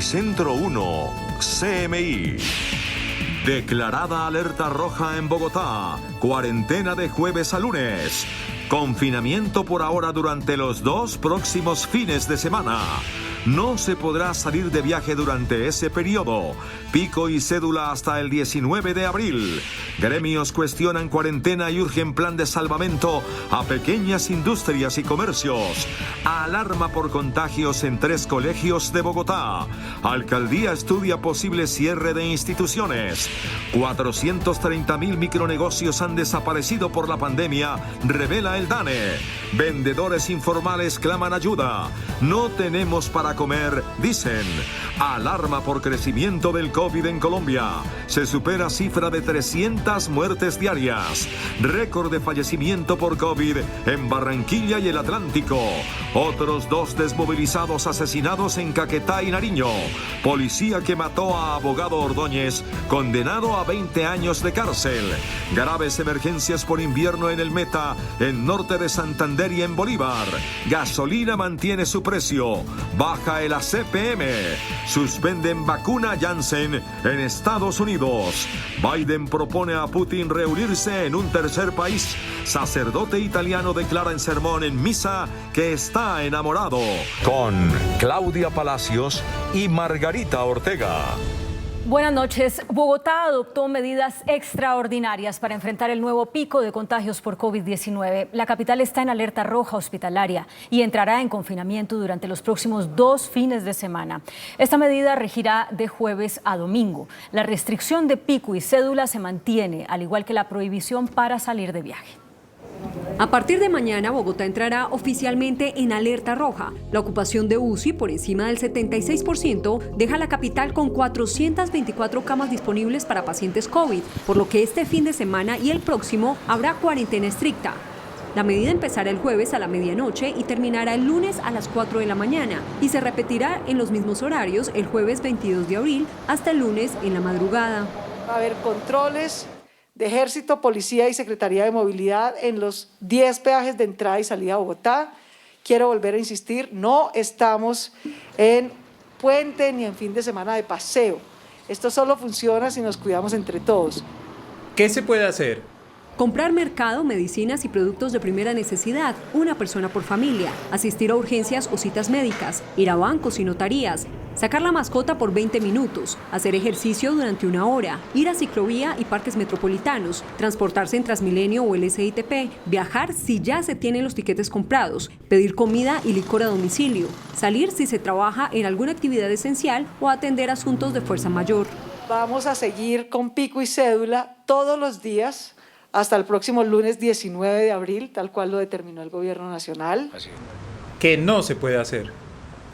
Epicentro 1, CMI. Declarada alerta roja en Bogotá. Cuarentena de jueves a lunes. Confinamiento por ahora durante los 2 próximos fines de semana. No se podrá salir de viaje durante ese periodo. Pico y cédula hasta el 19 de abril. Gremios cuestionan cuarentena y urgen plan de salvamento a pequeñas industrias y comercios. Alarma por contagios en 3 colegios de Bogotá. Alcaldía estudia posible cierre de instituciones. 430.000 micronegocios han desaparecido por la pandemia, revela el DANE. Vendedores informales claman ayuda. No tenemos para comer, dicen. Alarma por crecimiento del COVID en Colombia. Se supera cifra de 300 muertes diarias. Récord de fallecimiento por COVID en Barranquilla y el Atlántico. Otros 2 desmovilizados asesinados en Caquetá y Nariño. Policía que mató a abogado Ordóñez, condenado a 20 años de cárcel. Graves emergencias por invierno en el Meta, en norte de Santander y en Bolívar. Gasolina mantiene su precio. Baja el ACPM. Suspenden vacuna Janssen en Estados Unidos. Biden propone a Putin reunirse en un tercer país. Sacerdote italiano declara en sermón en misa que está enamorado. Con Claudia Palacios y Margarita Ortega. Buenas noches. Bogotá adoptó medidas extraordinarias para enfrentar el nuevo pico de contagios por COVID-19. La capital está en alerta roja hospitalaria y entrará en confinamiento durante los próximos 2 fines de semana. Esta medida regirá de jueves a domingo. La restricción de pico y cédula se mantiene, al igual que la prohibición para salir de viaje. A partir de mañana, Bogotá entrará oficialmente en alerta roja. La ocupación de UCI, por encima del 76%, deja a la capital con 424 camas disponibles para pacientes COVID, por lo que este fin de semana y el próximo habrá cuarentena estricta. La medida empezará el jueves a la medianoche y terminará el lunes a las 4 de la mañana y se repetirá en los mismos horarios el jueves 22 de abril hasta el lunes en la madrugada. Va a haber controles de Ejército, Policía y Secretaría de Movilidad en los 10 peajes de entrada y salida a Bogotá. Quiero volver a insistir, no estamos en puente ni en fin de semana de paseo. Esto solo funciona si nos cuidamos entre todos. ¿Qué se puede hacer? Comprar mercado, medicinas y productos de primera necesidad, una persona por familia, asistir a urgencias o citas médicas, ir a bancos y notarías, sacar la mascota por 20 minutos, hacer ejercicio durante 1 hora, ir a ciclovía y parques metropolitanos, transportarse en Transmilenio o el SITP, viajar si ya se tienen los tiquetes comprados, pedir comida y licor a domicilio, salir si se trabaja en alguna actividad esencial o atender asuntos de fuerza mayor. Vamos a seguir con pico y cédula todos los días hasta el próximo lunes 19 de abril, tal cual lo determinó el Gobierno Nacional. ¿Qué no se puede hacer?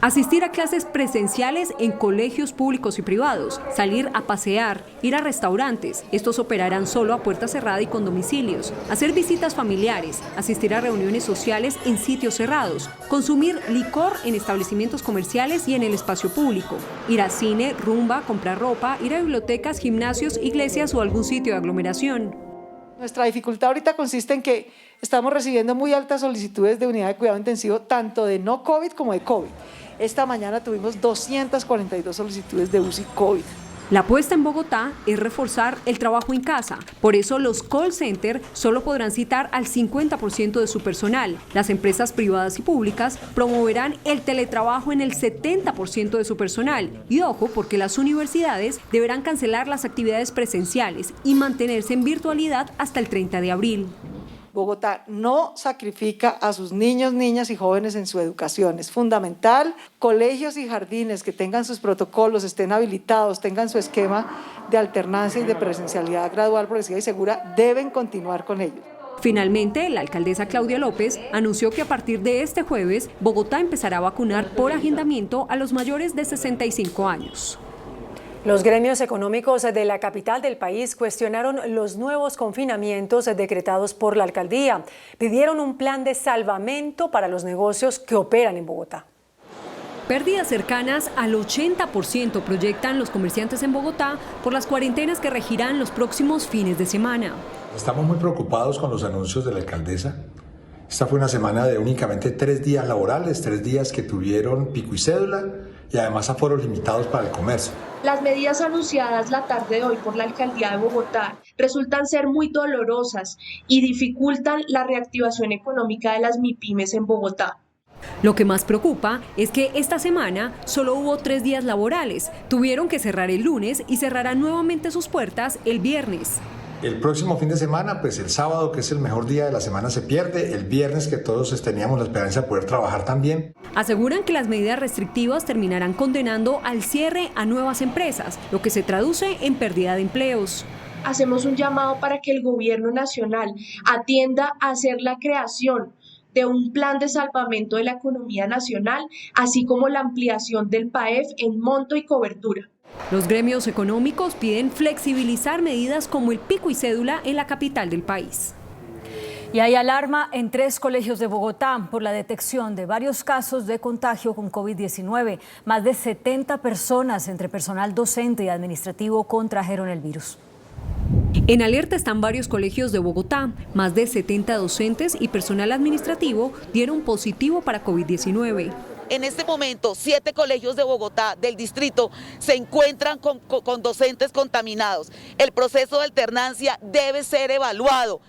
Asistir a clases presenciales en colegios públicos y privados, salir a pasear, ir a restaurantes, estos operarán solo a puerta cerrada y con domicilios, hacer visitas familiares, asistir a reuniones sociales en sitios cerrados, consumir licor en establecimientos comerciales y en el espacio público, ir a cine, rumba, comprar ropa, ir a bibliotecas, gimnasios, iglesias o algún sitio de aglomeración. Nuestra dificultad ahorita consiste en que estamos recibiendo muy altas solicitudes de unidad de cuidado intensivo, tanto de no COVID como de COVID. Esta mañana tuvimos 242 solicitudes de UCI COVID. La apuesta en Bogotá es reforzar el trabajo en casa. Por eso los call centers solo podrán citar al 50% de su personal. Las empresas privadas y públicas promoverán el teletrabajo en el 70% de su personal. Y ojo, porque las universidades deberán cancelar las actividades presenciales y mantenerse en virtualidad hasta el 30 de abril. Bogotá no sacrifica a sus niños, niñas y jóvenes en su educación. Es fundamental, colegios y jardines que tengan sus protocolos, estén habilitados, tengan su esquema de alternancia y de presencialidad gradual, progresiva y segura, deben continuar con ello. Finalmente, la alcaldesa Claudia López anunció que a partir de este jueves, Bogotá empezará a vacunar por agendamiento a los mayores de 65 años. Los gremios económicos de la capital del país cuestionaron los nuevos confinamientos decretados por la alcaldía. Pidieron un plan de salvamento para los negocios que operan en Bogotá. Pérdidas cercanas al 80% proyectan los comerciantes en Bogotá por las cuarentenas que regirán los próximos fines de semana. Estamos muy preocupados con los anuncios de la alcaldesa. Esta fue una semana de únicamente 3 días laborales, 3 días que tuvieron pico y cédula, y además aforos limitados para el comercio. Las medidas anunciadas la tarde de hoy por la Alcaldía de Bogotá resultan ser muy dolorosas y dificultan la reactivación económica de las MIPYMES en Bogotá. Lo que más preocupa es que esta semana solo hubo 3 días laborales. Tuvieron que cerrar el lunes y cerrarán nuevamente sus puertas el viernes. El próximo fin de semana, pues el sábado, que es el mejor día de la semana, se pierde. El viernes, que todos teníamos la esperanza de poder trabajar también. Aseguran que las medidas restrictivas terminarán condenando al cierre a nuevas empresas, lo que se traduce en pérdida de empleos. Hacemos un llamado para que el gobierno nacional atienda a hacer la creación de un plan de salvamento de la economía nacional, así como la ampliación del PAEF en monto y cobertura. Los gremios económicos piden flexibilizar medidas como el pico y cédula en la capital del país. Y hay alarma en 3 colegios de Bogotá por la detección de varios casos de contagio con COVID-19. Más de 70 personas entre personal docente y administrativo contrajeron el virus. En alerta están varios colegios de Bogotá. Más de 70 docentes y personal administrativo dieron positivo para COVID-19. En este momento, 7 colegios de Bogotá del distrito se encuentran con docentes contaminados. El proceso de alternancia debe ser evaluado.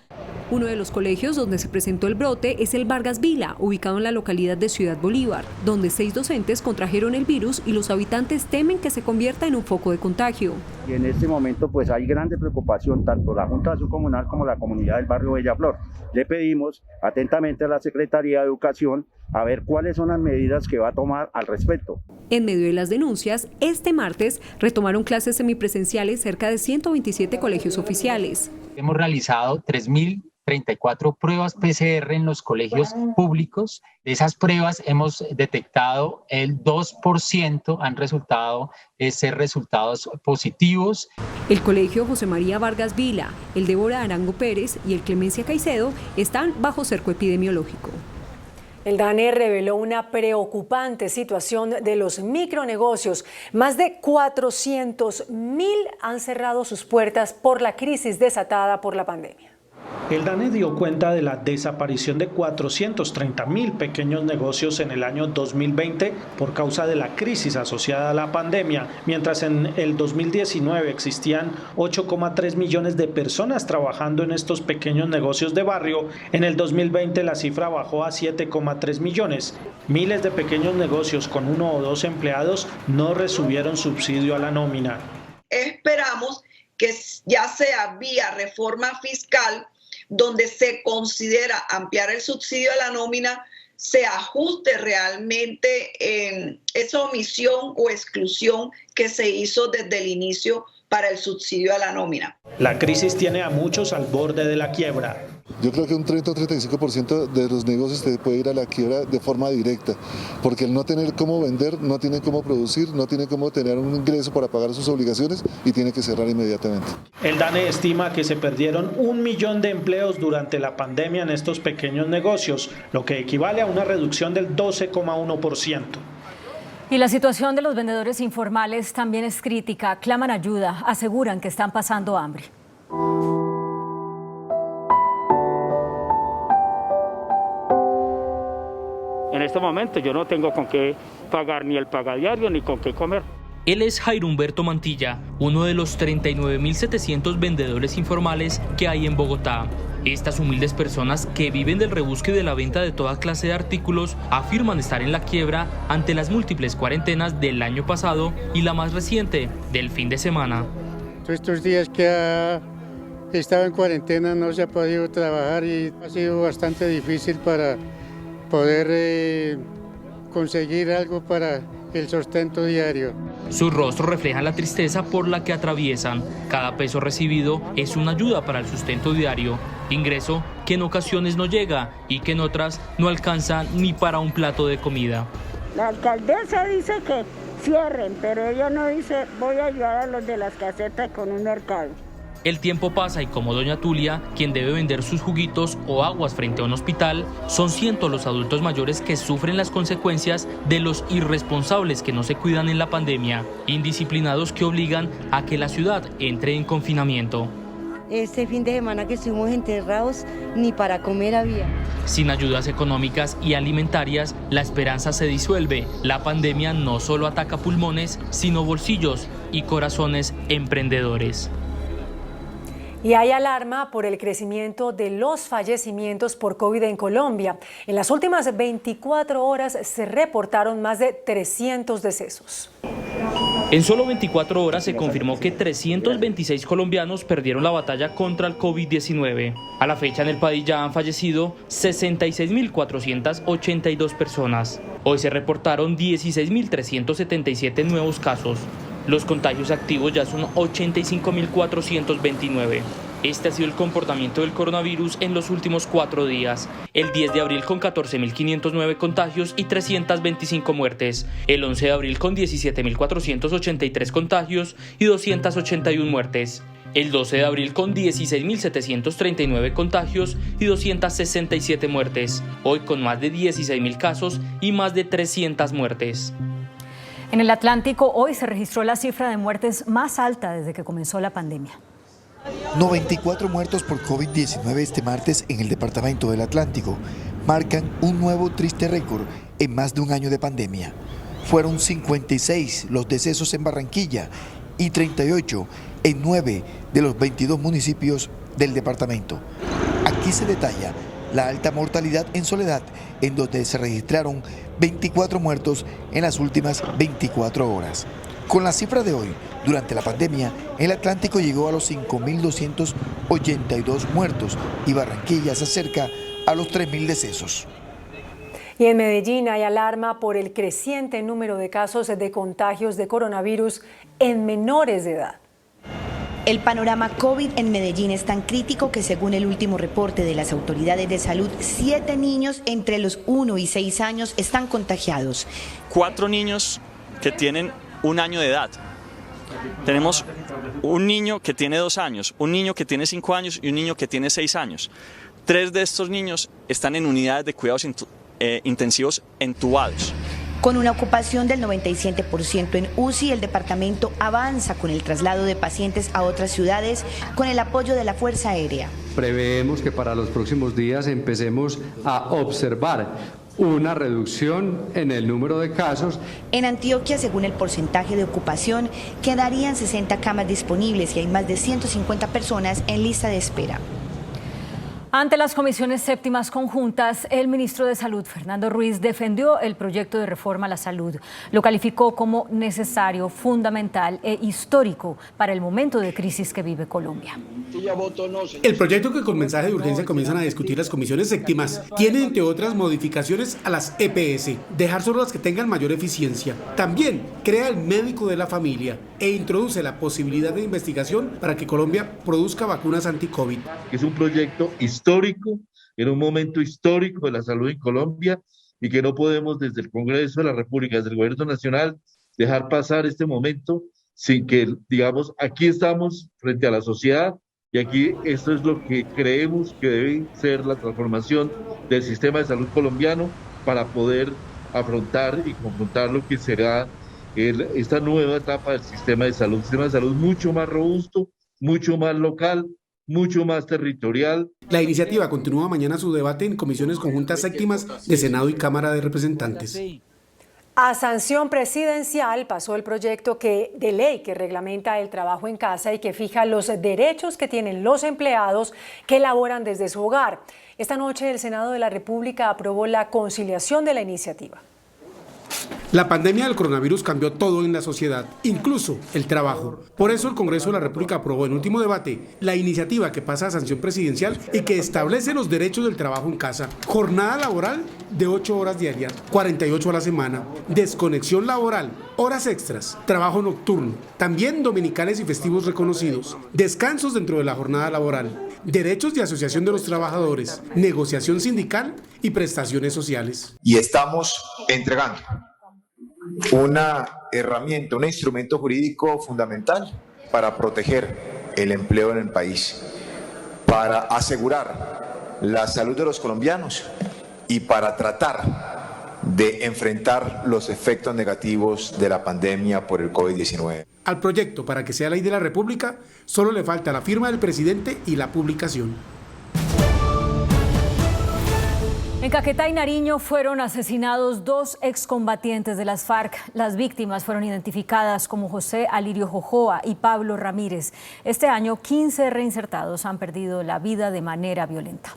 Uno de los colegios donde se presentó el brote es el Vargas Vila, ubicado en la localidad de Ciudad Bolívar, donde 6 docentes contrajeron el virus y los habitantes temen que se convierta en un foco de contagio. Y en este momento pues hay grande preocupación, tanto la Junta de Acción Comunal como la comunidad del barrio Bellaflor. Le pedimos atentamente a la Secretaría de Educación a ver cuáles son las medidas que va a tomar al respecto. En medio de las denuncias, este martes retomaron clases semipresenciales cerca de 127 colegios oficiales. Hemos realizado 3.034 pruebas PCR en los colegios públicos. De esas pruebas hemos detectado el 2% han resultado ser resultados positivos. El colegio José María Vargas Vila, el Débora Arango Pérez y el Clemencia Caicedo están bajo cerco epidemiológico. El DANE reveló una preocupante situación de los micronegocios. Más de 400.000 han cerrado sus puertas por la crisis desatada por la pandemia. El DANE dio cuenta de la desaparición de 430.000 pequeños negocios en el año 2020 por causa de la crisis asociada a la pandemia, mientras en el 2019 existían 8,3 millones de personas trabajando en estos pequeños negocios de barrio. En el 2020 la cifra bajó a 7,3 millones. Miles de pequeños negocios con 1 o 2 empleados no recibieron subsidio a la nómina. Esperamos que ya sea vía reforma fiscal, donde se considera ampliar el subsidio a la nómina, se ajuste realmente esa omisión o exclusión que se hizo desde el inicio para el subsidio a la nómina. La crisis tiene a muchos al borde de la quiebra. Yo creo que un 30 o 35% de los negocios te puede ir a la quiebra de forma directa, porque el no tener cómo vender, no tiene cómo producir, no tiene cómo tener un ingreso para pagar sus obligaciones y tiene que cerrar inmediatamente. El DANE estima que se perdieron 1 millón de empleos durante la pandemia en estos pequeños negocios, lo que equivale a una reducción del 12,1%. Y la situación de los vendedores informales también es crítica. Claman ayuda, aseguran que están pasando hambre. En este momento yo no tengo con qué pagar ni el pagadiario ni con qué comer. Él es Jairo Humberto Mantilla, uno de los 39.700 vendedores informales que hay en Bogotá. Estas humildes personas que viven del rebusque y de la venta de toda clase de artículos afirman estar en la quiebra ante las múltiples cuarentenas del año pasado y la más reciente del fin de semana. Estos días que ha estado en cuarentena no se ha podido trabajar y ha sido bastante difícil para poder conseguir algo para el sustento diario. Sus rostros reflejan la tristeza por la que atraviesan. Cada peso recibido es una ayuda para el sustento diario, ingreso que en ocasiones no llega y que en otras no alcanza ni para un plato de comida. La alcaldesa dice que cierren, pero ella no dice voy a ayudar a los de las casetas con un mercado. El tiempo pasa y como doña Tulia, quien debe vender sus juguitos o aguas frente a un hospital, son cientos los adultos mayores que sufren las consecuencias de los irresponsables que no se cuidan en la pandemia, indisciplinados que obligan a que la ciudad entre en confinamiento. Este fin de semana que estuvimos enterrados, ni para comer había. Sin ayudas económicas y alimentarias, la esperanza se disuelve. La pandemia no solo ataca pulmones, sino bolsillos y corazones emprendedores. Y hay alarma por el crecimiento de los fallecimientos por COVID en Colombia. En las últimas 24 horas se reportaron más de 300 decesos. En solo 24 horas se confirmó que 326 colombianos perdieron la batalla contra el COVID-19. A la fecha en el país ya han fallecido 66.482 personas. Hoy se reportaron 16.377 nuevos casos. Los contagios activos ya son 85.429. Este ha sido el comportamiento del coronavirus en los últimos 4 días. El 10 de abril con 14.509 contagios y 325 muertes. El 11 de abril con 17.483 contagios y 281 muertes. El 12 de abril con 16.739 contagios y 267 muertes. Hoy con más de 16.000 casos y más de 300 muertes. En el Atlántico hoy se registró la cifra de muertes más alta desde que comenzó la pandemia. 94 muertos por COVID-19 este martes en el departamento del Atlántico marcan un nuevo triste récord en más de un año de pandemia. Fueron 56 los decesos en Barranquilla y 38 en 9 de los 22 municipios del departamento. Aquí se detalla la alta mortalidad en Soledad, en donde se registraron 24 muertos en las últimas 24 horas. Con la cifra de hoy, durante la pandemia, el Atlántico llegó a los 5.282 muertos y Barranquilla se acerca a los 3.000 decesos. Y en Medellín hay alarma por el creciente número de casos de contagios de coronavirus en menores de edad. El panorama COVID en Medellín es tan crítico que según el último reporte de las autoridades de salud, 7 niños entre los 1 y 6 años están contagiados. 4 niños que tienen 1 año de edad. Tenemos un niño que tiene 2 años, un niño que tiene 5 años y un niño que tiene 6 años. 3 de estos niños están en unidades de cuidados intensivos entubados. Con una ocupación del 97% en UCI, el departamento avanza con el traslado de pacientes a otras ciudades con el apoyo de la Fuerza Aérea. Preveemos que para los próximos días empecemos a observar una reducción en el número de casos. En Antioquia, según el porcentaje de ocupación, quedarían 60 camas disponibles y hay más de 150 personas en lista de espera. Ante las comisiones séptimas conjuntas, el ministro de Salud, Fernando Ruiz, defendió el proyecto de reforma a la salud. Lo calificó como necesario, fundamental e histórico para el momento de crisis que vive Colombia. El proyecto que con mensaje de urgencia comienzan a discutir las comisiones séptimas tiene, entre otras, modificaciones a las EPS, dejar solo las que tengan mayor eficiencia. También crea el médico de la familia e introduce la posibilidad de investigación para que Colombia produzca vacunas anti-COVID. Es un proyecto histórico, en un momento histórico de la salud en Colombia y que no podemos desde el Congreso de la República, desde el Gobierno Nacional, dejar pasar este momento sin que, digamos, aquí estamos frente a la sociedad y aquí esto es lo que creemos que debe ser la transformación del sistema de salud colombiano para poder afrontar y confrontar lo que será esta nueva etapa del sistema de salud. Un sistema de salud mucho más robusto, mucho más local, mucho más territorial. La iniciativa continúa mañana su debate en comisiones conjuntas séptimas de Senado y Cámara de Representantes. A sanción presidencial pasó el proyecto de ley que reglamenta el trabajo en casa y que fija los derechos que tienen los empleados que laboran desde su hogar. Esta noche el Senado de la República aprobó la conciliación de la iniciativa. La pandemia del coronavirus cambió todo en la sociedad, incluso el trabajo. Por eso el Congreso de la República aprobó en último debate la iniciativa que pasa a sanción presidencial y que establece los derechos del trabajo en casa. Jornada laboral de 8 horas diarias, 48 a la semana, desconexión laboral, horas extras, trabajo nocturno, también dominicales y festivos reconocidos, descansos dentro de la jornada laboral, derechos de asociación de los trabajadores, negociación sindical y prestaciones sociales. Y estamos entregando una herramienta, un instrumento jurídico fundamental para proteger el empleo en el país, para asegurar la salud de los colombianos y para tratar de enfrentar los efectos negativos de la pandemia por el COVID-19. Al proyecto, para que sea ley de la República, solo le falta la firma del presidente y la publicación. En Caquetá y Nariño fueron asesinados 2 excombatientes de las FARC. Las víctimas fueron identificadas como José Alirio Jojoa y Pablo Ramírez. Este año, 15 reinsertados han perdido la vida de manera violenta.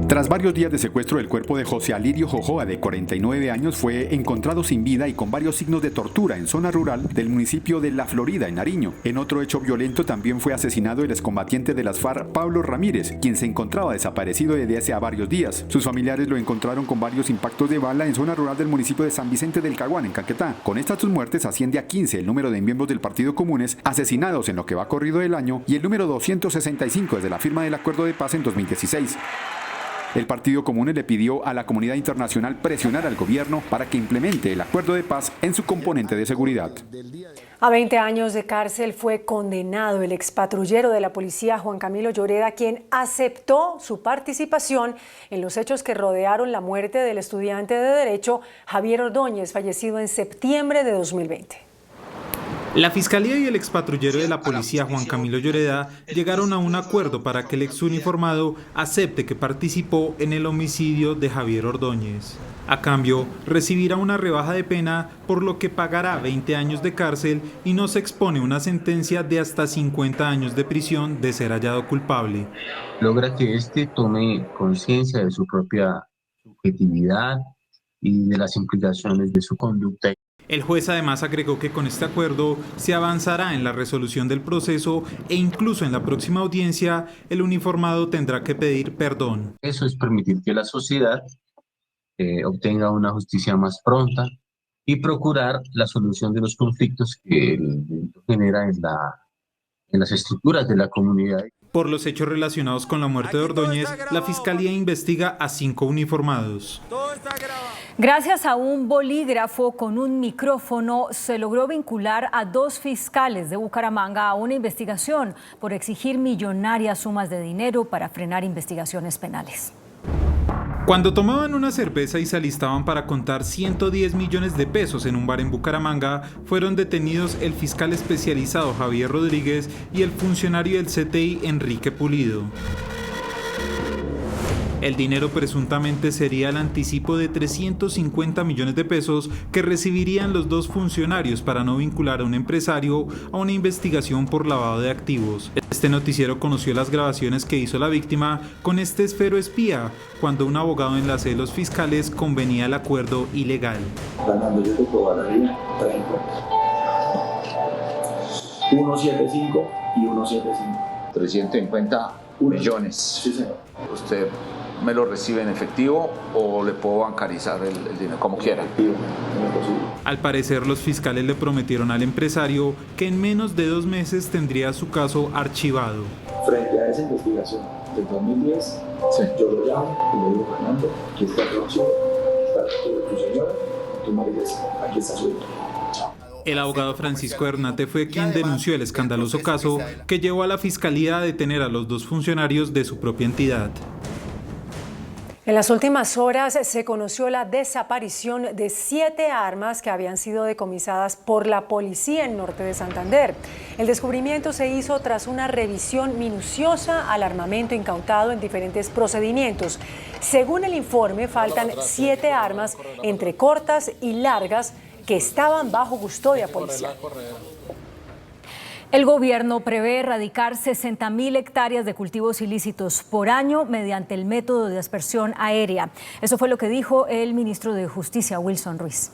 Tras varios días de secuestro, el cuerpo de José Alirio Jojoa, de 49 años, fue encontrado sin vida y con varios signos de tortura en zona rural del municipio de La Florida, en Nariño. En otro hecho violento también fue asesinado el excombatiente de las FARC, Pablo Ramírez, quien se encontraba desaparecido desde hace varios días. Sus familiares lo encontraron con varios impactos de bala en zona rural del municipio de San Vicente del Caguán, en Caquetá. Con estas sus muertes asciende a 15 el número de miembros del Partido Comunes asesinados en lo que va corrido del año y el número 265 desde la firma del acuerdo de paz en 2016. El Partido Comunes le pidió a la comunidad internacional presionar al gobierno para que implemente el acuerdo de paz en su componente de seguridad. A 20 años de cárcel fue condenado el expatrullero de la policía Juan Camilo Lloreda, quien aceptó su participación en los hechos que rodearon la muerte del estudiante de Derecho Javier Ordóñez, fallecido en septiembre de 2020. La Fiscalía y el expatrullero de la policía Juan Camilo Lloreda llegaron a un acuerdo para que el exuniformado acepte que participó en el homicidio de Javier Ordóñez. A cambio, recibirá una rebaja de pena, por lo que pagará 20 años de cárcel y no se expone una sentencia de hasta 50 años de prisión de ser hallado culpable. Logra que éste tome conciencia de su propia subjetividad y de las implicaciones de su conducta. El juez además agregó que con este acuerdo se avanzará en la resolución del proceso e incluso en la próxima audiencia el uniformado tendrá que pedir perdón. Eso es permitir que la sociedad obtenga una justicia más pronta y procurar la solución de los conflictos que el delito genera en las estructuras de la comunidad. Por los hechos relacionados con la muerte de Ordóñez, la Fiscalía investiga a 5 uniformados. Gracias a un bolígrafo con un micrófono, se logró vincular a 2 fiscales de Bucaramanga a una investigación por exigir millonarias sumas de dinero para frenar investigaciones penales. Cuando tomaban una cerveza y se alistaban para contar 110 millones de pesos en un bar en Bucaramanga, fueron detenidos el fiscal especializado Javier Rodríguez y el funcionario del CTI Enrique Pulido. El dinero presuntamente sería el anticipo de 350 millones de pesos que recibirían los 2 funcionarios para no vincular a un empresario a una investigación por lavado de activos. Este noticiero conoció las grabaciones que hizo la víctima con este esfero espía, cuando un abogado enlace de los fiscales convenía el acuerdo ilegal. Fernando, yo te cobraría 30. 175 y 175. 350 millones. Sí, señor. Usted me lo recibe en efectivo o le puedo bancarizar el dinero, como quiera. Al parecer, los fiscales le prometieron al empresario que en menos de 2 meses tendría su caso archivado. Frente a esa investigación del 2010, sí, yo lo llamo y le digo: Fernando, aquí está tu opción, aquí está tu señora, tu marido, aquí está su hijo. El abogado Francisco Hernate fue quien denunció el escandaloso caso que llevó a la Fiscalía a detener a los 2 funcionarios de su propia entidad. En las últimas horas se conoció la desaparición de 7 armas que habían sido decomisadas por la policía en norte de Santander. El descubrimiento se hizo tras una revisión minuciosa al armamento incautado en diferentes procedimientos. Según el informe, faltan 7 armas entre cortas y largas que estaban bajo custodia policial. El gobierno prevé erradicar 60.000 hectáreas de cultivos ilícitos por año mediante el método de aspersión aérea. Eso fue lo que dijo el ministro de Justicia, Wilson Ruiz.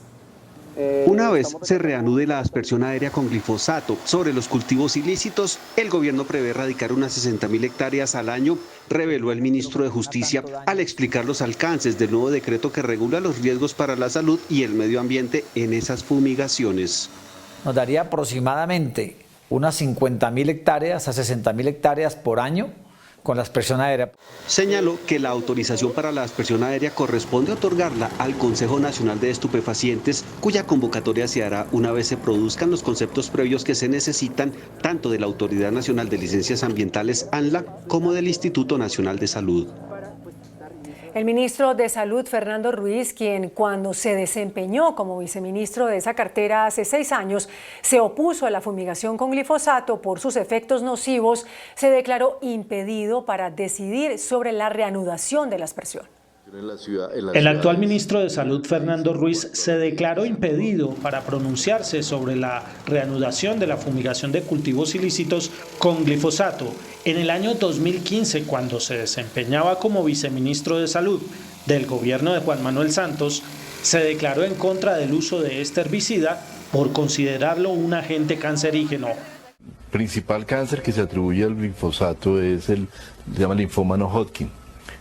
Una vez se reanude la aspersión aérea con glifosato sobre los cultivos ilícitos, el gobierno prevé erradicar unas 60.000 hectáreas al año, reveló el ministro de Justicia al explicar los alcances del nuevo decreto que regula los riesgos para la salud y el medio ambiente en esas fumigaciones. Nos daría aproximadamente unas 50.000 hectáreas a 60.000 hectáreas por año con la aspersión aérea. Señaló que la autorización para la aspersión aérea corresponde otorgarla al Consejo Nacional de Estupefacientes, cuya convocatoria se hará una vez se produzcan los conceptos previos que se necesitan tanto de la Autoridad Nacional de Licencias Ambientales, ANLA, como del Instituto Nacional de Salud. El ministro de Salud, Fernando Ruiz, quien cuando se desempeñó como viceministro de esa cartera hace 6 años, se opuso a la fumigación con glifosato por sus efectos nocivos, se declaró impedido para decidir sobre la reanudación de la aspersión. El actual ministro de Salud, Fernando Ruiz, se declaró impedido para pronunciarse sobre la reanudación de la fumigación de cultivos ilícitos con glifosato. En el año 2015, cuando se desempeñaba como viceministro de Salud del gobierno de Juan Manuel Santos, se declaró en contra del uso de este herbicida por considerarlo un agente cancerígeno. El principal cáncer que se atribuye al glifosato es se llama linfoma no Hodgkin.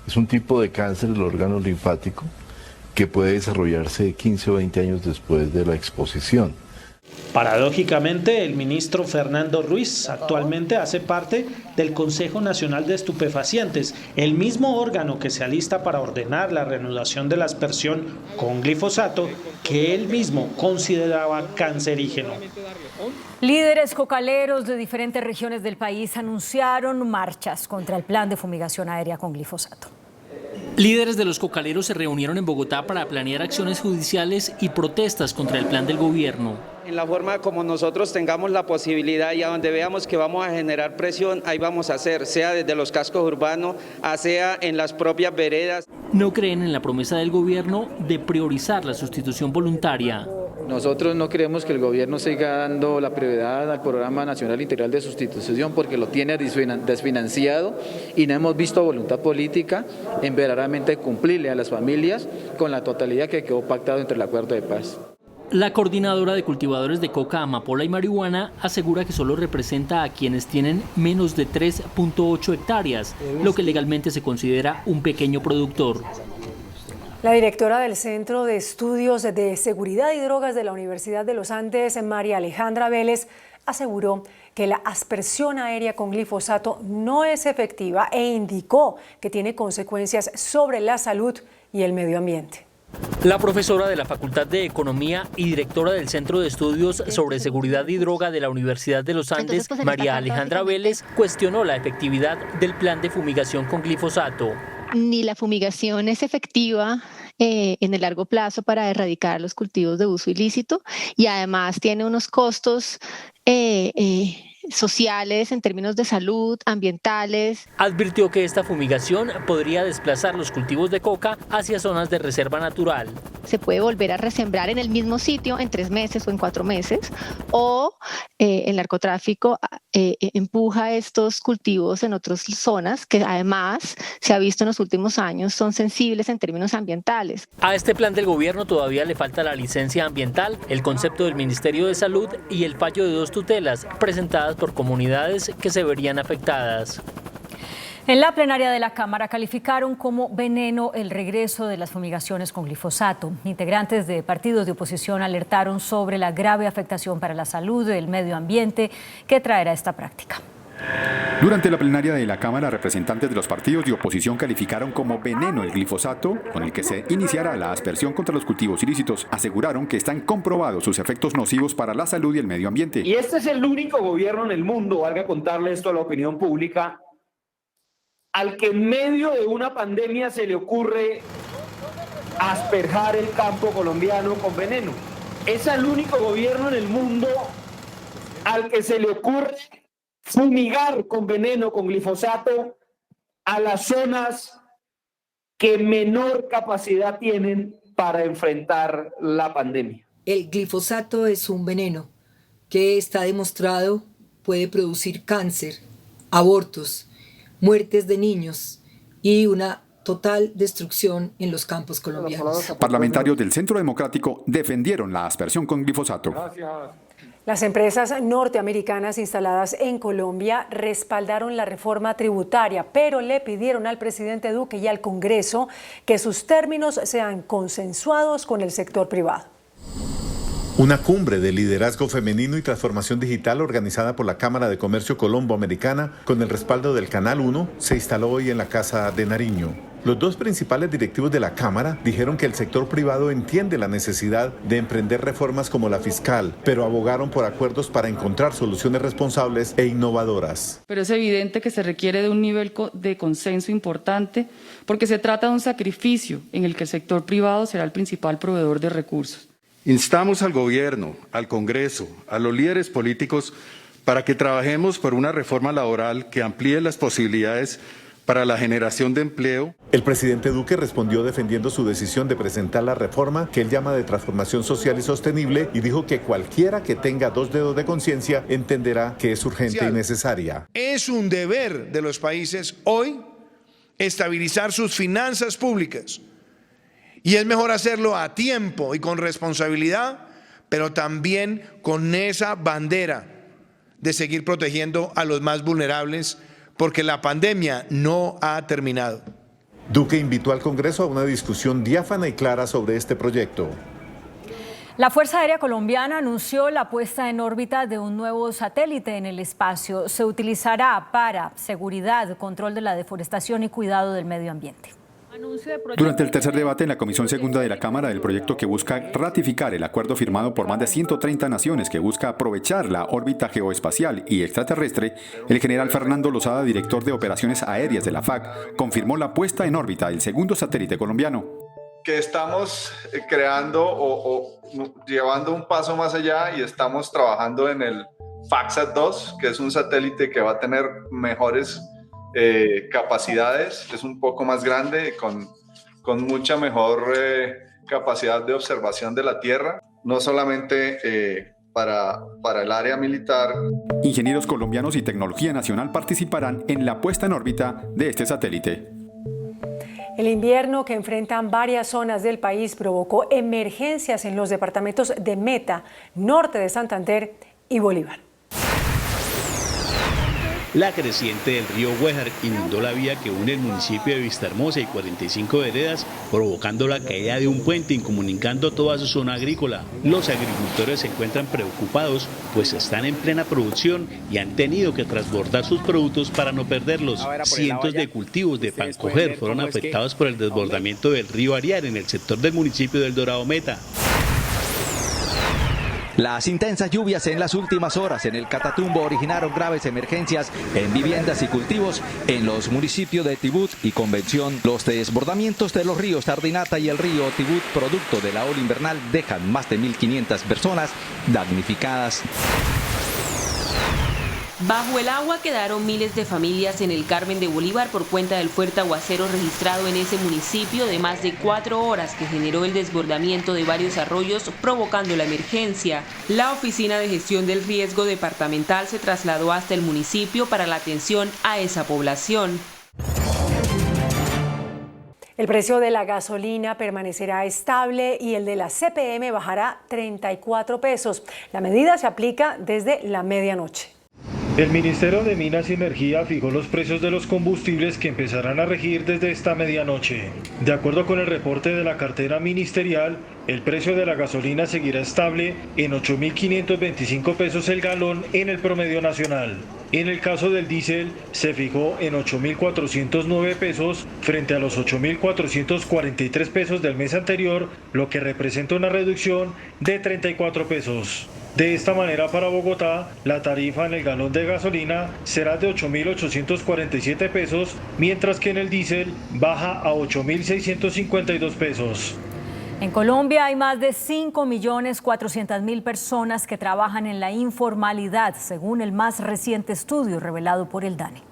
Es un tipo de cáncer del órgano linfático que puede desarrollarse 15 o 20 años después de la exposición. Paradójicamente, el ministro Fernando Ruiz actualmente hace parte del Consejo Nacional de Estupefacientes, el mismo órgano que se alista para ordenar la reanudación de la aspersión con glifosato que él mismo consideraba cancerígeno. Líderes cocaleros de diferentes regiones del país anunciaron marchas contra el plan de fumigación aérea con glifosato. Líderes de los cocaleros se reunieron en Bogotá para planear acciones judiciales y protestas contra el plan del gobierno. En la forma como nosotros tengamos la posibilidad y a donde veamos que vamos a generar presión, ahí vamos a hacer, sea desde los cascos urbanos, sea en las propias veredas. No creen en la promesa del gobierno de priorizar la sustitución voluntaria. Nosotros no creemos que el gobierno siga dando la prioridad al Programa Nacional Integral de Sustitución porque lo tiene desfinanciado y no hemos visto voluntad política en verdaderamente cumplirle a las familias con la totalidad que quedó pactado entre el acuerdo de paz. La coordinadora de cultivadores de coca, amapola y marihuana asegura que solo representa a quienes tienen menos de 3.8 hectáreas, lo que legalmente se considera un pequeño productor. La directora del Centro de Estudios de Seguridad y Drogas de la Universidad de los Andes, María Alejandra Vélez, aseguró que la aspersión aérea con glifosato no es efectiva e indicó que tiene consecuencias sobre la salud y el medio ambiente. La profesora de la Facultad de Economía y directora del Centro de Estudios sobre Seguridad y Droga de la Universidad de los Andes, María Alejandra Vélez, cuestionó la efectividad del plan de fumigación con glifosato. Ni la fumigación es efectiva en el largo plazo para erradicar los cultivos de uso ilícito y además tiene unos costos sociales en términos de salud, ambientales. Advirtió que esta fumigación podría desplazar los cultivos de coca hacia zonas de reserva natural. Se puede volver a resembrar en el mismo sitio en 3 meses o en 4 meses, o el narcotráfico empuja estos cultivos en otras zonas que además se ha visto en los últimos años son sensibles en términos ambientales. A este plan del gobierno todavía le falta la licencia ambiental, el concepto del Ministerio de Salud y el fallo de 2 tutelas presentadas por comunidades que se verían afectadas. En la plenaria de la Cámara calificaron como veneno el regreso de las fumigaciones con glifosato. Integrantes de partidos de oposición alertaron sobre la grave afectación para la salud, el medio ambiente que traerá esta práctica. Durante la plenaria de la Cámara, representantes de los partidos de oposición calificaron como veneno el glifosato, con el que se iniciará la aspersión contra los cultivos ilícitos. Aseguraron que están comprobados sus efectos nocivos para la salud y el medio ambiente. Y este es el único gobierno en el mundo, valga contarle esto a la opinión pública, al que en medio de una pandemia se le ocurre asperjar el campo colombiano con veneno. Es el único gobierno en el mundo al que se le ocurre fumigar con veneno, con glifosato, a las zonas que menor capacidad tienen para enfrentar la pandemia. El glifosato es un veneno que está demostrado puede producir cáncer, abortos, muertes de niños y una total destrucción en los campos colombianos. Parlamentarios del Centro Democrático defendieron la aspersión con glifosato. Las empresas norteamericanas instaladas en Colombia respaldaron la reforma tributaria, pero le pidieron al presidente Duque y al Congreso que sus términos sean consensuados con el sector privado. Una cumbre de liderazgo femenino y transformación digital organizada por la Cámara de Comercio Colombo-Americana con el respaldo del Canal 1 se instaló hoy en la Casa de Nariño. Los dos principales directivos de la Cámara dijeron que el sector privado entiende la necesidad de emprender reformas como la fiscal, pero abogaron por acuerdos para encontrar soluciones responsables e innovadoras. Pero es evidente que se requiere de un nivel de consenso importante porque se trata de un sacrificio en el que el sector privado será el principal proveedor de recursos. Instamos al Gobierno, al Congreso, a los líderes políticos para que trabajemos por una reforma laboral que amplíe las posibilidades para la generación de empleo. El presidente Duque respondió defendiendo su decisión de presentar la reforma que él llama de transformación social y sostenible y dijo que cualquiera que tenga 2 dedos de conciencia entenderá que es urgente y necesaria. Es un deber de los países hoy estabilizar sus finanzas públicas. Y es mejor hacerlo a tiempo y con responsabilidad, pero también con esa bandera de seguir protegiendo a los más vulnerables, porque la pandemia no ha terminado. Duque invitó al Congreso a una discusión diáfana y clara sobre este proyecto. La Fuerza Aérea Colombiana anunció la puesta en órbita de un nuevo satélite en el espacio. Se utilizará para seguridad, control de la deforestación y cuidado del medio ambiente. Durante el tercer debate en la Comisión Segunda de la Cámara del proyecto que busca ratificar el acuerdo firmado por más de 130 naciones que busca aprovechar la órbita geoespacial y extraterrestre, el general Fernando Lozada, director de operaciones aéreas de la FAC, confirmó la puesta en órbita del segundo satélite colombiano. Que estamos creando o llevando un paso más allá y estamos trabajando en el FACSAT-2, que es un satélite que va a tener mejores capacidades, es un poco más grande, con mucha mejor capacidad de observación de la Tierra, no solamente para el área militar. Ingenieros colombianos y tecnología nacional participarán en la puesta en órbita de este satélite. El invierno que enfrentan varias zonas del país provocó emergencias en los departamentos de Meta, norte de Santander y Bolívar. La creciente del río Huéjar inundó la vía que une el municipio de Vistahermosa y 45 veredas, provocando la caída de un puente y incomunicando toda su zona agrícola. Los agricultores se encuentran preocupados, pues están en plena producción y han tenido que transbordar sus productos para no perderlos. Cientos de cultivos de pancoger fueron afectados por el desbordamiento del río Ariar en el sector del municipio del Dorado Meta. Las intensas lluvias en las últimas horas en el Catatumbo originaron graves emergencias en viviendas y cultivos en los municipios de Tibut y Convención. Los desbordamientos de los ríos Tardinata y el río Tibut, producto de la ola invernal, dejan más de 1.500 personas damnificadas. Bajo el agua quedaron miles de familias en el Carmen de Bolívar por cuenta del fuerte aguacero registrado en ese municipio de más de 4 horas que generó el desbordamiento de varios arroyos provocando la emergencia. La Oficina de Gestión del Riesgo Departamental se trasladó hasta el municipio para la atención a esa población. El precio de la gasolina permanecerá estable y el de la CPM bajará 34 pesos. La medida se aplica desde la medianoche. El Ministerio de Minas y Energía fijó los precios de los combustibles que empezarán a regir desde esta medianoche. De acuerdo con el reporte de la cartera ministerial, el precio de la gasolina seguirá estable en 8.525 pesos el galón en el promedio nacional. En el caso del diésel, se fijó en 8.409 pesos frente a los 8.443 pesos del mes anterior, lo que representa una reducción de 34 pesos. De esta manera, para Bogotá, la tarifa en el galón de gasolina será de 8.847 pesos, mientras que en el diésel baja a 8.652 pesos. En Colombia hay más de 5.400.000 personas que trabajan en la informalidad, según el más reciente estudio revelado por el DANE.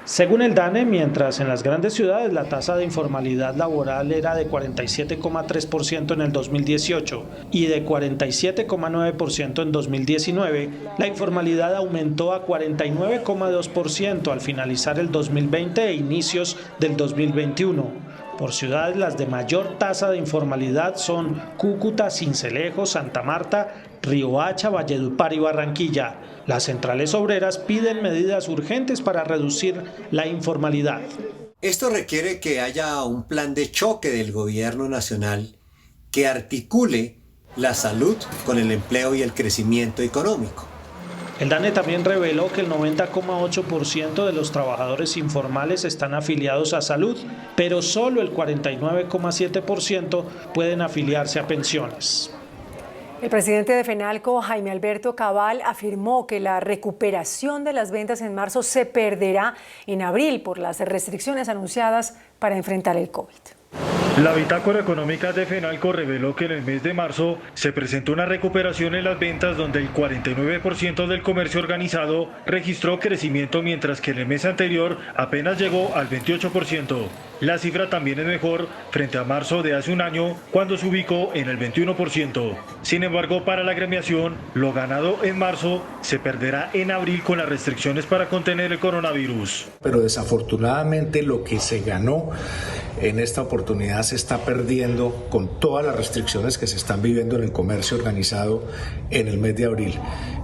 Según el DANE, mientras en las grandes ciudades la tasa de informalidad laboral era de 47,3% en el 2018 y de 47,9% en 2019, la informalidad aumentó a 49,2% al finalizar el 2020 e inicios del 2021. Por ciudades, las de mayor tasa de informalidad son Cúcuta, Sincelejo, Santa Marta, Riohacha, Valledupar y Barranquilla. Las centrales obreras piden medidas urgentes para reducir la informalidad. Esto requiere que haya un plan de choque del gobierno nacional que articule la salud con el empleo y el crecimiento económico. El DANE también reveló que el 90,8% de los trabajadores informales están afiliados a salud, pero solo el 49,7% pueden afiliarse a pensiones. El presidente de FENALCO, Jaime Alberto Cabal, afirmó que la recuperación de las ventas en marzo se perderá en abril por las restricciones anunciadas para enfrentar el COVID. La bitácora económica de FENALCO reveló que en el mes de marzo se presentó una recuperación en las ventas donde el 49% del comercio organizado registró crecimiento, mientras que en el mes anterior apenas llegó al 28%. La cifra también es mejor frente a marzo de hace un año, cuando se ubicó en el 21%. Sin embargo, para la agremiación, lo ganado en marzo se perderá en abril con las restricciones para contener el coronavirus. Pero desafortunadamente lo que se ganó en esta oportunidad se está perdiendo con todas las restricciones que se están viviendo en el comercio organizado en el mes de abril.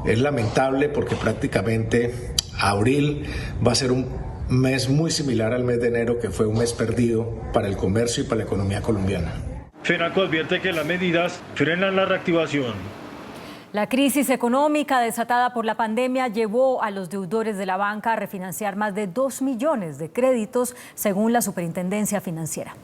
Es lamentable porque prácticamente abril va a ser un mes muy similar al mes de enero, que fue un mes perdido para el comercio y para la economía colombiana. FENALCO advierte que las medidas frenan la reactivación. La crisis económica desatada por la pandemia llevó a los deudores de la banca a refinanciar más de 2 millones de créditos, según la Superintendencia Financiera.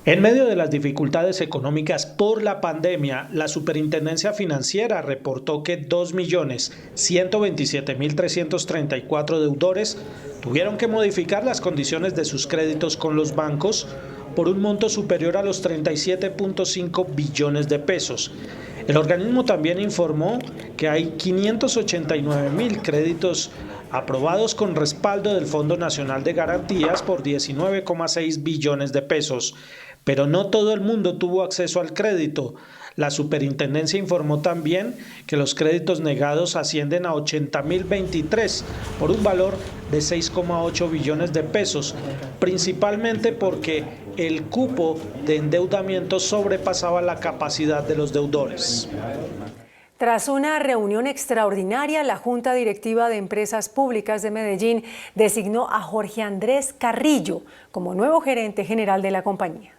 En medio de las dificultades económicas por la pandemia, la Superintendencia Financiera reportó que 2.127.334 deudores tuvieron que modificar las condiciones de sus créditos con los bancos por un monto superior a los 37.5 billones de pesos. El organismo también informó que hay 589.000 créditos aprobados con respaldo del Fondo Nacional de Garantías por 19,6 billones de pesos. Pero no todo el mundo tuvo acceso al crédito. La superintendencia informó también que los créditos negados ascienden a 80.023 por un valor de 6,8 billones de pesos, principalmente porque el cupo de endeudamiento sobrepasaba la capacidad de los deudores. Tras una reunión extraordinaria, la Junta Directiva de Empresas Públicas de Medellín designó a Jorge Andrés Carrillo como nuevo gerente general de la compañía.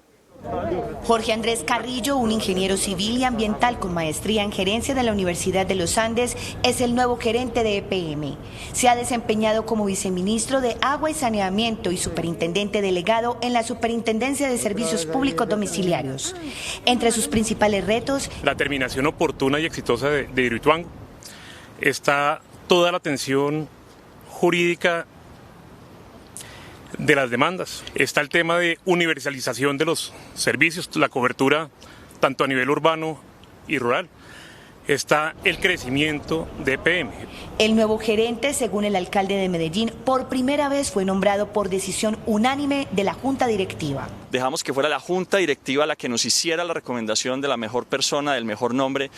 Jorge Andrés Carrillo, un ingeniero civil y ambiental con maestría en gerencia de la Universidad de los Andes, es el nuevo gerente de EPM. Se ha desempeñado como viceministro de Agua y Saneamiento y superintendente delegado en la Superintendencia de Servicios Públicos Domiciliarios. Entre sus principales retos, la terminación oportuna y exitosa de Hidroituango. Está toda la atención jurídica de las demandas. Está el tema de universalización de los servicios, la cobertura tanto a nivel urbano y rural. Está el crecimiento de EPM. El nuevo gerente, según el alcalde de Medellín, por primera vez fue nombrado por decisión unánime de la Junta Directiva. Dejamos que fuera la Junta Directiva la que nos hiciera la recomendación de la mejor persona, del mejor nombre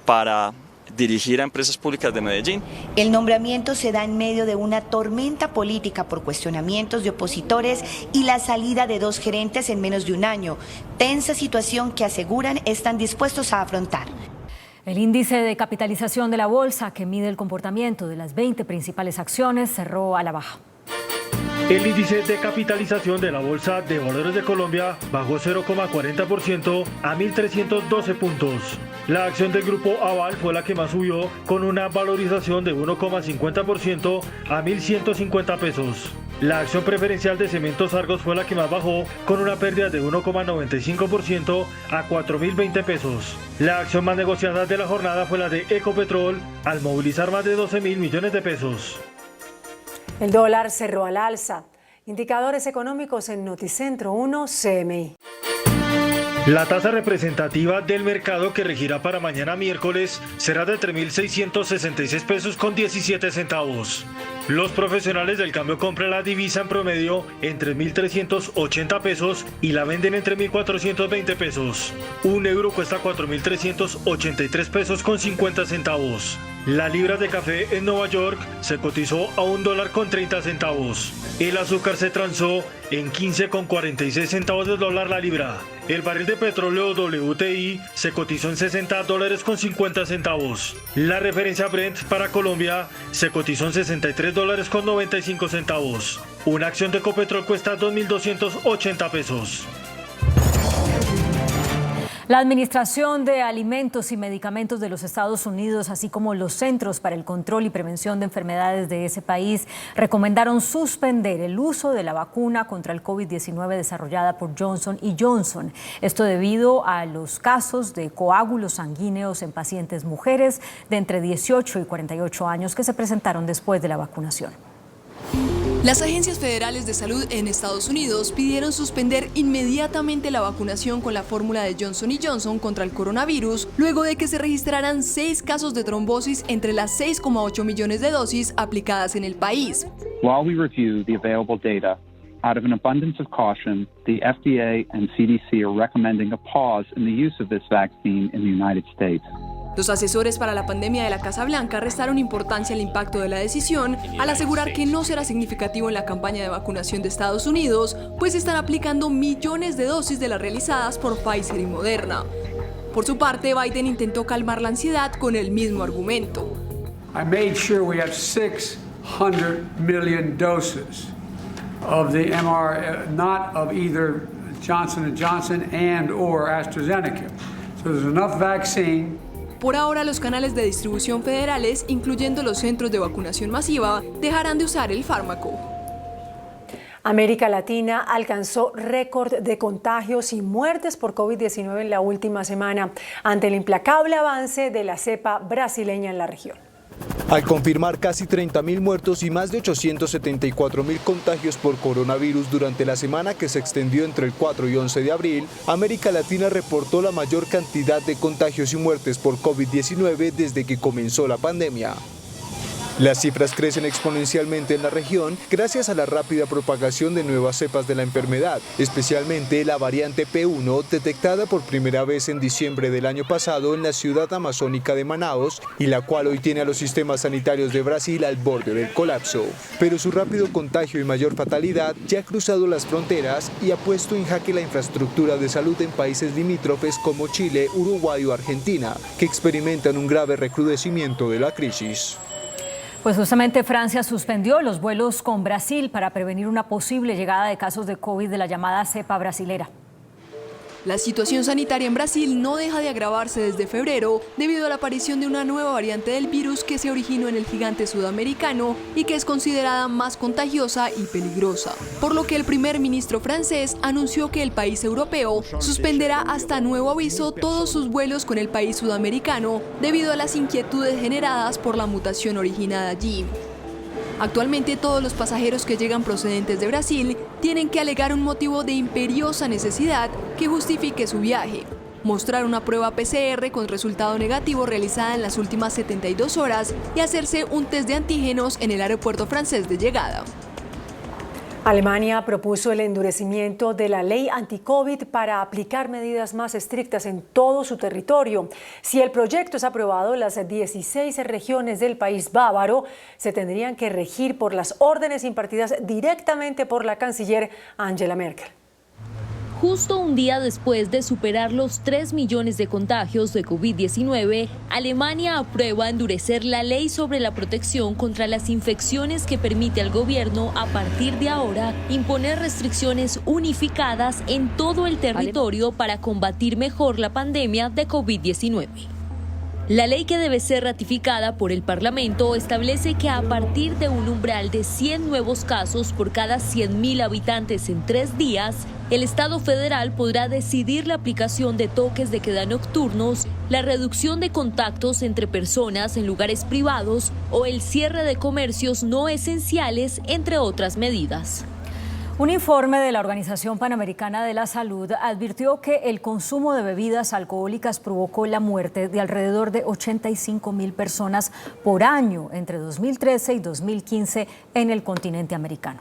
para dirigir a Empresas Públicas de Medellín. El nombramiento se da en medio de una tormenta política por cuestionamientos de opositores y la salida de 2 gerentes en menos de un año. Tensa situación que aseguran están dispuestos a afrontar. El índice de capitalización de la bolsa, que mide el comportamiento de las 20 principales acciones, cerró a la baja. El índice de capitalización de la Bolsa de Valores de Colombia bajó 0,40% a 1.312 puntos. La acción del Grupo Aval fue la que más subió, con una valorización de 1,50% a 1.150 pesos. La acción preferencial de Cementos Argos fue la que más bajó, con una pérdida de 1,95% a 4.020 pesos. La acción más negociada de la jornada fue la de Ecopetrol, al movilizar más de 12.000 millones de pesos. El dólar cerró al alza. Indicadores económicos en Noticentro 1 CMI. La tasa representativa del mercado, que regirá para mañana miércoles, será de 3.666 pesos con 17 centavos. Los profesionales del cambio compran la divisa en promedio en 3.380 pesos y la venden entre 1.420 pesos. Un euro cuesta 4.383 pesos con 50 centavos. La libra de café en Nueva York se cotizó a $1.30. El azúcar se transó en 15,46 centavos de dólar la libra. El barril de petróleo WTI se cotizó en $60.50. La referencia Brent para Colombia se cotizó en $63.95. Una acción de Ecopetrol cuesta 2.280 pesos. La Administración de Alimentos y Medicamentos de los Estados Unidos, así como los Centros para el Control y Prevención de Enfermedades de ese país, recomendaron suspender el uso de la vacuna contra el COVID-19 desarrollada por Johnson & Johnson. Esto debido a los casos de coágulos sanguíneos en pacientes mujeres de entre 18 y 48 años que se presentaron después de la vacunación. Las agencias federales de salud en Estados Unidos pidieron suspender inmediatamente la vacunación con la fórmula de Johnson & Johnson contra el coronavirus, luego de que se registraran 6 casos de trombosis entre las 6,8 millones de dosis aplicadas en el país. While we review the available data, out of an abundance of caution, the FDA and CDC are recommending a pause in the use of this vaccine in the United States. Los asesores para la pandemia de la Casa Blanca restaron importancia al impacto de la decisión al asegurar que no será significativo en la campaña de vacunación de Estados Unidos, pues están aplicando millones de dosis de las realizadas por Pfizer y Moderna. Por su parte, Biden intentó calmar la ansiedad con el mismo argumento. I made sure we have 600 million doses of the mRNA, not of either Johnson & Johnson and or AstraZeneca. So there's enough vaccine. Por ahora, los canales de distribución federales, incluyendo los centros de vacunación masiva, dejarán de usar el fármaco. América Latina alcanzó récord de contagios y muertes por COVID-19 en la última semana, ante el implacable avance de la cepa brasileña en la región. Al confirmar casi 30.000 muertos y más de 874.000 contagios por coronavirus durante la semana que se extendió entre el 4 y 11 de abril, América Latina reportó la mayor cantidad de contagios y muertes por COVID-19 desde que comenzó la pandemia. Las cifras crecen exponencialmente en la región gracias a la rápida propagación de nuevas cepas de la enfermedad, especialmente la variante P1 detectada por primera vez en diciembre del año pasado en la ciudad amazónica de Manaos y la cual hoy tiene a los sistemas sanitarios de Brasil al borde del colapso. Pero su rápido contagio y mayor fatalidad ya ha cruzado las fronteras y ha puesto en jaque la infraestructura de salud en países limítrofes como Chile, Uruguay o Argentina, que experimentan un grave recrudecimiento de la crisis. Pues justamente Francia suspendió los vuelos con Brasil para prevenir una posible llegada de casos de COVID de la llamada cepa brasilera. La situación sanitaria en Brasil no deja de agravarse desde febrero debido a la aparición de una nueva variante del virus que se originó en el gigante sudamericano y que es considerada más contagiosa y peligrosa. Por lo que el primer ministro francés anunció que el país europeo suspenderá hasta nuevo aviso todos sus vuelos con el país sudamericano debido a las inquietudes generadas por la mutación originada allí. Actualmente todos los pasajeros que llegan procedentes de Brasil tienen que alegar un motivo de imperiosa necesidad que justifique su viaje, mostrar una prueba PCR con resultado negativo realizada en las últimas 72 horas y hacerse un test de antígenos en el aeropuerto francés de llegada. Alemania propuso el endurecimiento de la ley anti-COVID para aplicar medidas más estrictas en todo su territorio. Si el proyecto es aprobado, las 16 regiones del país bávaro se tendrían que regir por las órdenes impartidas directamente por la canciller Angela Merkel. Justo un día después de superar los 3 millones de contagios de COVID-19, Alemania aprueba endurecer la ley sobre la protección contra las infecciones que permite al gobierno, a partir de ahora, imponer restricciones unificadas en todo el territorio para combatir mejor la pandemia de COVID-19. La ley, que debe ser ratificada por el Parlamento, establece que a partir de un umbral de 100 nuevos casos por cada 100.000 habitantes en 3 días, el Estado federal podrá decidir la aplicación de toques de queda nocturnos, la reducción de contactos entre personas en lugares privados o el cierre de comercios no esenciales, entre otras medidas. Un informe de la Organización Panamericana de la Salud advirtió que el consumo de bebidas alcohólicas provocó la muerte de alrededor de 85.000 personas por año entre 2013 y 2015 en el continente americano.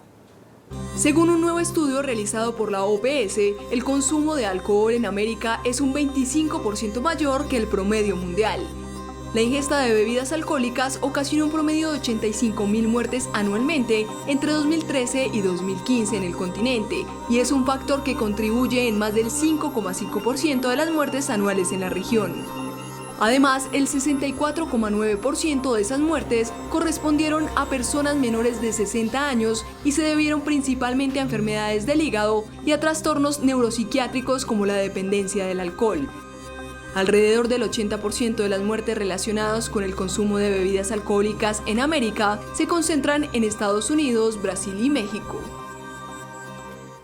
Según un nuevo estudio realizado por la OPS, el consumo de alcohol en América es un 25% mayor que el promedio mundial. La ingesta de bebidas alcohólicas ocasionó un promedio de 85.000 muertes anualmente entre 2013 y 2015 en el continente, y es un factor que contribuye en más del 5,5% de las muertes anuales en la región. Además, el 64,9% de esas muertes correspondieron a personas menores de 60 años y se debieron principalmente a enfermedades del hígado y a trastornos neuropsiquiátricos como la dependencia del alcohol. Alrededor del 80% de las muertes relacionadas con el consumo de bebidas alcohólicas en América se concentran en Estados Unidos, Brasil y México.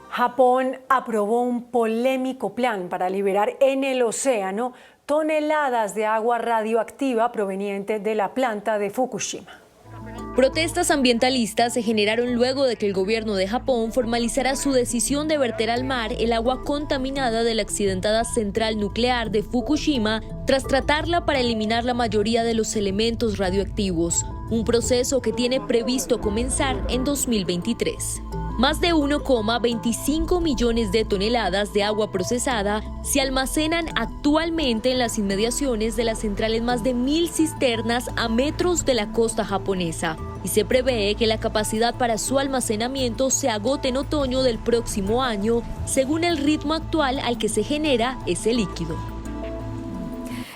Japón aprobó un polémico plan para liberar en el océano toneladas de agua radioactiva proveniente de la planta de Fukushima. Protestas ambientalistas se generaron luego de que el gobierno de Japón formalizara su decisión de verter al mar el agua contaminada de la accidentada central nuclear de Fukushima tras tratarla para eliminar la mayoría de los elementos radioactivos, un proceso que tiene previsto comenzar en 2023. Más de 1,25 millones de toneladas de agua procesada se almacenan actualmente en las inmediaciones de las centrales más de 1.000 cisternas a metros de la costa japonesa, y se prevé que la capacidad para su almacenamiento se agote en otoño del próximo año, según el ritmo actual al que se genera ese líquido.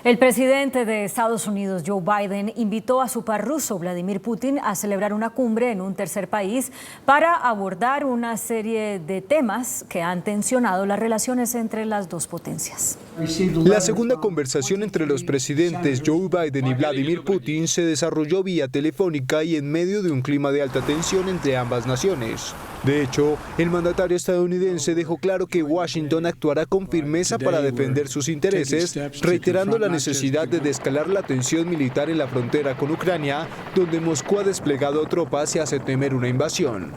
El presidente de Estados Unidos, Joe Biden, invitó a su par ruso, Vladimir Putin, a celebrar una cumbre en un tercer país para abordar una serie de temas que han tensionado las relaciones entre las dos potencias. La segunda conversación entre los presidentes Joe Biden y Vladimir Putin se desarrolló vía telefónica y en medio de un clima de alta tensión entre ambas naciones. De hecho, el mandatario estadounidense dejó claro que Washington actuará con firmeza para defender sus intereses, reiterando la necesidad de desescalar la tensión militar en la frontera con Ucrania, donde Moscú ha desplegado tropas y hace temer una invasión.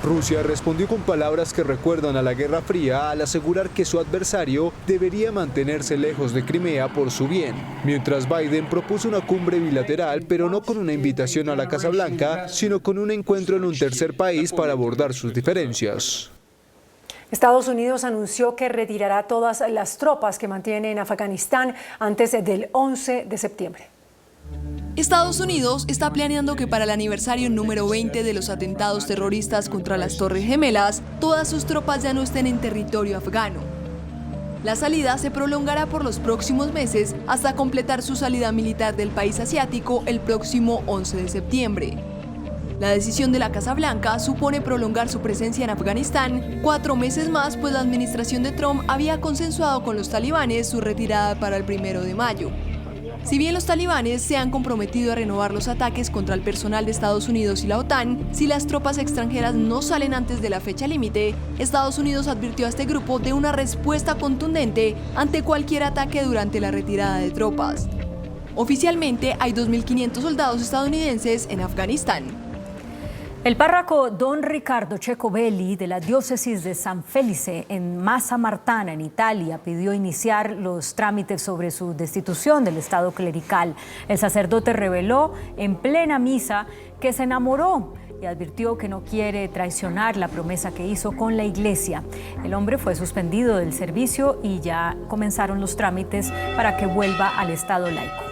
Rusia respondió con palabras que recuerdan a la Guerra Fría al asegurar que su adversario debería mantenerse lejos de Crimea por su bien, mientras Biden propuso una cumbre bilateral, pero no con una invitación a la Casa Blanca, sino con un encuentro en un tercer país para abordar sus diferencias. Estados Unidos anunció que retirará todas las tropas que mantiene en Afganistán antes del 11 de septiembre. Estados Unidos está planeando que para el aniversario número 20 de los atentados terroristas contra las Torres Gemelas, todas sus tropas ya no estén en territorio afgano. La salida se prolongará por los próximos meses hasta completar su salida militar del país asiático el próximo 11 de septiembre. La decisión de la Casa Blanca supone prolongar su presencia en Afganistán 4 meses más, pues la administración de Trump había consensuado con los talibanes su retirada para el 1 de mayo. Si bien los talibanes se han comprometido a renovar los ataques contra el personal de Estados Unidos y la OTAN, si las tropas extranjeras no salen antes de la fecha límite, Estados Unidos advirtió a este grupo de una respuesta contundente ante cualquier ataque durante la retirada de tropas. Oficialmente hay 2.500 soldados estadounidenses en Afganistán. El párroco Don Riccardo Ceccovelli de la diócesis de San Felice en Massa Martana, en Italia, pidió iniciar los trámites sobre su destitución del estado clerical. El sacerdote reveló en plena misa que se enamoró y advirtió que no quiere traicionar la promesa que hizo con la iglesia. El hombre fue suspendido del servicio y ya comenzaron los trámites para que vuelva al estado laico.